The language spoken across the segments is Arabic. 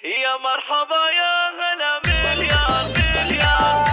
يا مرحبا يا هلا مليار مليار.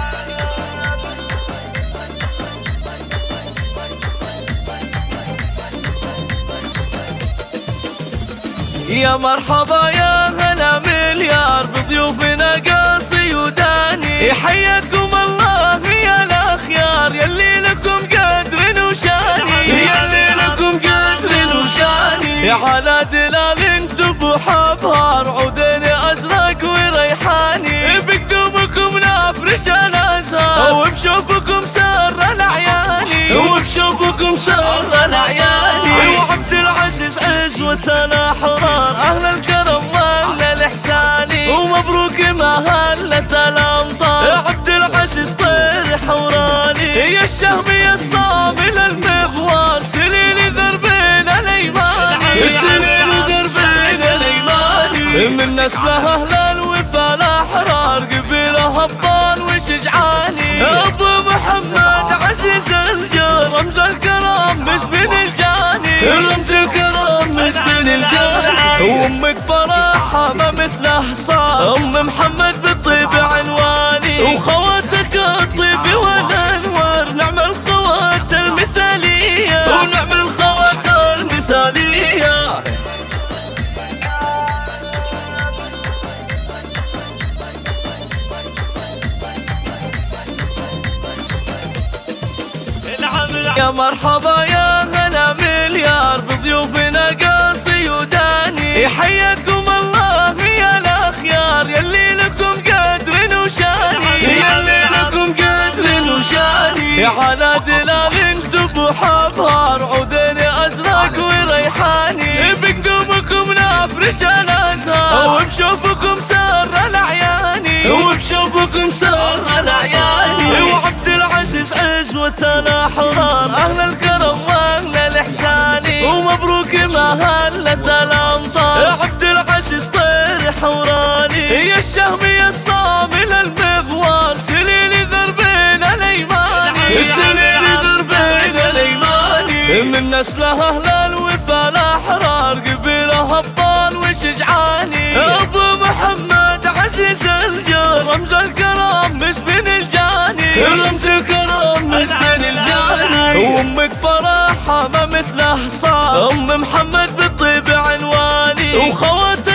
يا مرحبا يا هلا مليار بضيوفنا قاصي وداني، حياكم الله يا الاخيار يلي لكم قدر وشاني، يلي لكم قدر وشاني. على دلال تفوح ابهار عودين ازرق وريحاني، بقدومكم نفرش الازهار وبشوفكم سر الاعياني، وبشوفكم سر الاعياني. وعبد العزيز عزوتنا حرار اهل الكرم واهل الاحساني، ومبروك ما هلت الامطار عبد العزيز طير حوراني. يا الشهم يا الصامل المغوار سليل دربين الايماني، سليل دربين الايماني. من نسله اهل الوفا الاحرار قبيله ابطال وشجعاني، ابو محمد عزيز الجار رمز الكرم مسبن الجاني، رمز الكرم مسبن الجاني. وامك فرحها ما مثله صار ام محمد بالطيب عنواني، وخواتك الطيب والانوار نعم الخوات المثاليه، ونعم الخوات المثاليه. يا مرحبا يا هلا مليار بضيوفنا قاصي وداني، حياكم الله يا الاخيار يلي لكم قدر وشاني، يلي لكم قدر وشاني. على دلال تفوح ابهار عودين ازرق وريحاني، بقدومكم نفرش الازهار وبشوفكم سر الاعياني، وبشوفكم سر الاعياني. وعبد العزيز عزوتنا حرار اهل الكرم واهل الاحساني، ومبروك ما هلت الامطار عبد العزيز طير حوراني. يا الشهم يا الصامل المغوار سليل دربين الايماني، سليل دربين الايماني. من نسله اهل الوفا الاحرار قبيله ابطال وشجعاني، ابو محمد عزيز الجار رمز الكرم مسبن الجاني، رمز الكرم مسبن الجاني. وامك فرحها ما مثله صار ام محمد بالطيب عنواني، وخوات